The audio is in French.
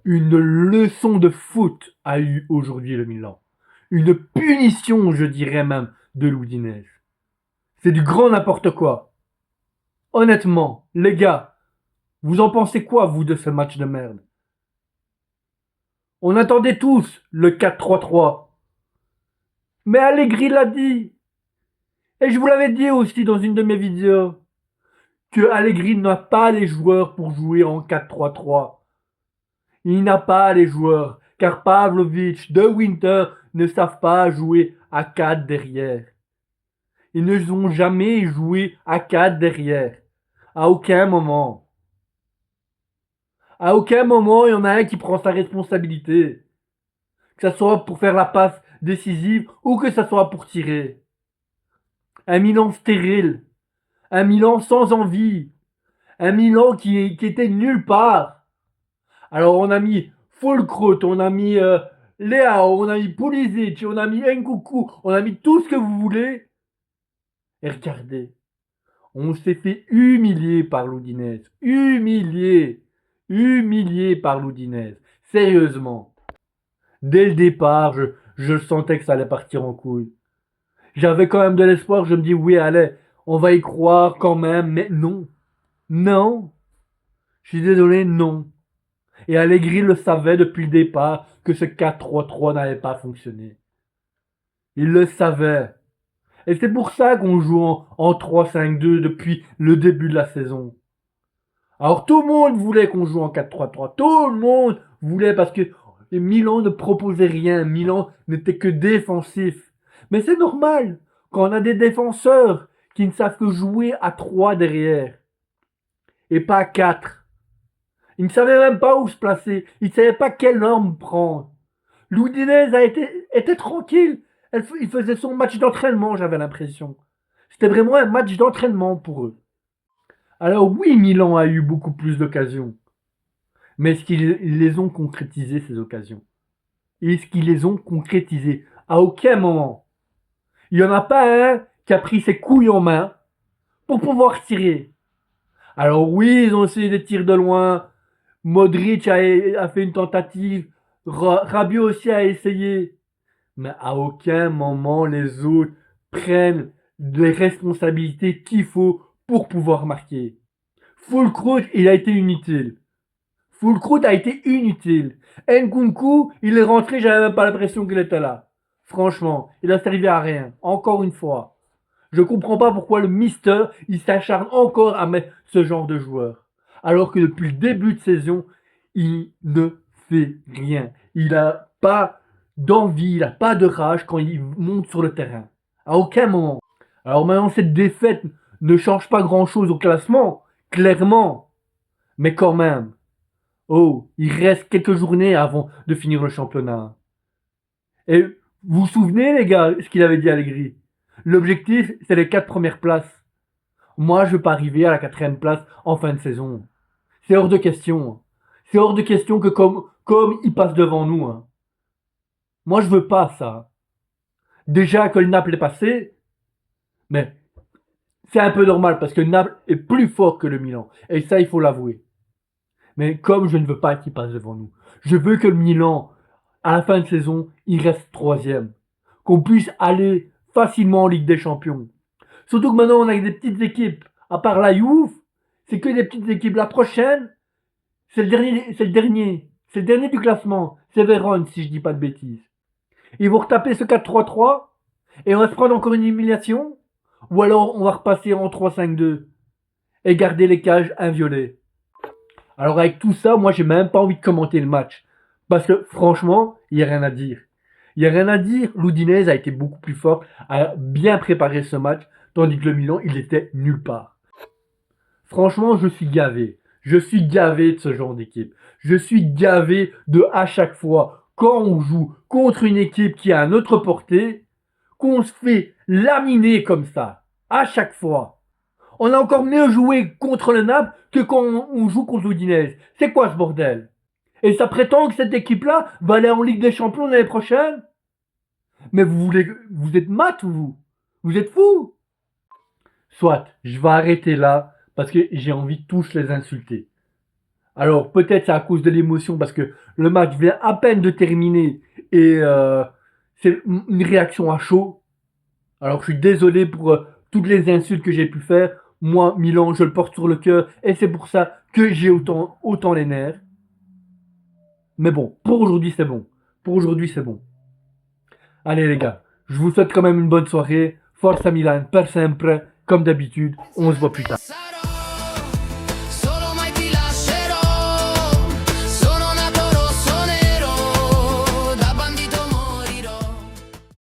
Une leçon de foot a eu aujourd'hui le Milan. Une punition, je dirais même, de l'Udinese. C'est du grand n'importe quoi. Honnêtement, les gars, vous en pensez quoi, vous, de ce match de merde? On attendait tous le 4-3-3. Mais Allegri l'a dit. Et je vous l'avais dit aussi dans une de mes vidéos. Que Allegri n'a pas les joueurs pour jouer en 4-3-3. Il n'a pas les joueurs. Car Pavlovic, De Winter ne savent pas jouer à 4 derrière. Ils ne ont jamais joué à 4 derrière. À aucun moment. À aucun moment, il y en a un qui prend sa responsabilité. Que ce soit pour faire la passe décisive ou que ce soit pour tirer. Un Milan stérile. Un Milan sans envie. Un Milan qui était nulle part. Alors on a mis Fulkrut, on a mis Leao, on a mis Pulisic, on a mis Nkunku, on a mis tout ce que vous voulez. Et regardez, on s'est fait humilier par l'Udinese. Humilier. Humilié par l'Udinese. Sérieusement. Dès le départ, je sentais que ça allait partir en couille. J'avais quand même de l'espoir, je me dis oui, allez, on va y croire quand même, mais non. Non. Je suis désolé, non. Et Allegri le savait depuis le départ que ce 4-3-3 n'allait pas fonctionner. Il le savait. Et c'est pour ça qu'on joue en 3-5-2 depuis le début de la saison. Alors tout le monde voulait qu'on joue en 4-3-3. Tout le monde voulait parce que Milan ne proposait rien. Milan n'était que défensif. Mais c'est normal quand on a des défenseurs qui ne savent que jouer à 3 derrière et pas à 4. Ils ne savaient même pas où se placer. Ils ne savaient pas quelle norme prendre. L'Udinese était tranquille. Il faisait son match d'entraînement, j'avais l'impression. C'était vraiment un match d'entraînement pour eux. Alors oui, Milan a eu beaucoup plus d'occasions. Mais est-ce qu'ils les ont concrétisées, ces occasions? Est-ce qu'ils les ont concrétisées? À aucun moment. Il n'y en a pas un qui a pris ses couilles en main pour pouvoir tirer. Alors oui, ils ont essayé des tirs de loin. Modric a fait une tentative. Rabiot aussi a essayé. Mais à aucun moment les autres prennent les responsabilités qu'il faut pour pouvoir marquer. Fulkrut, il a été inutile. Fulkrut a été inutile. Nkunku, il est rentré, j'avais même pas l'impression qu'il était là. Franchement, il a servi à rien. Encore une fois. Je comprends pas pourquoi le Mister, il s'acharne encore à mettre ce genre de joueur. Alors que depuis le début de saison, il ne fait rien. Il a pas d'envie, il a pas de rage quand il monte sur le terrain. À aucun moment. Alors maintenant, cette défaite ne change pas grand chose au classement. Clairement. Mais quand même. Oh, il reste quelques journées avant de finir le championnat. Et vous vous souvenez, les gars, ce qu'il avait dit à Allegri? L'objectif, c'est les 4 premières places. Moi, je veux pas arriver à la 4e place en fin de saison. C'est hors de question. C'est hors de question que comme il passe devant nous. Hein. Moi, je veux pas ça. Déjà que le Naples est passé, mais c'est un peu normal parce que Naples est plus fort que le Milan. Et ça, il faut l'avouer. Mais comme je ne veux pas qu'il passe devant nous, je veux que le Milan, à la fin de saison, il reste 3e. Qu'on puisse aller facilement en Ligue des Champions. Surtout que maintenant, on a des petites équipes. À part la Juve, c'est que des petites équipes. La prochaine, c'est le dernier, c'est le dernier. C'est le dernier du classement. C'est Vérone, si je dis pas de bêtises. Ils vont retaper ce 4-3-3 et on va se prendre encore une humiliation. Ou alors, on va repasser en 3-5-2 et garder les cages inviolées. Alors avec tout ça, moi j'ai même pas envie de commenter le match. Parce que franchement, il n'y a rien à dire. Il n'y a rien à dire. L'Udinese a été beaucoup plus fort, a bien préparé ce match, tandis que le Milan, il était nulle part. Franchement, je suis gavé. Je suis gavé de ce genre d'équipe. Je suis gavé de à chaque fois, quand on joue contre une équipe qui a un autre portée, qu'on se fait laminer comme ça. À chaque fois. On a encore mieux joué contre le Naples que quand on joue contre l'Udinese. C'est quoi ce bordel? Et ça prétend que cette équipe-là va aller en Ligue des Champions l'année prochaine? Mais vous êtes mat, vous? Vous êtes fous? Soit, je vais arrêter là parce que j'ai envie de tous les insulter. Alors peut-être c'est à cause de l'émotion parce que le match vient à peine de terminer et c'est une réaction à chaud. Alors je suis désolé pour toutes les insultes que j'ai pu faire. Moi, Milan, je le porte sur le cœur et c'est pour ça que j'ai autant les nerfs. Mais bon, pour aujourd'hui c'est bon. Pour aujourd'hui c'est bon. Allez les gars, je vous souhaite quand même une bonne soirée. Forza Milan, per sempre, comme d'habitude. On se voit plus tard.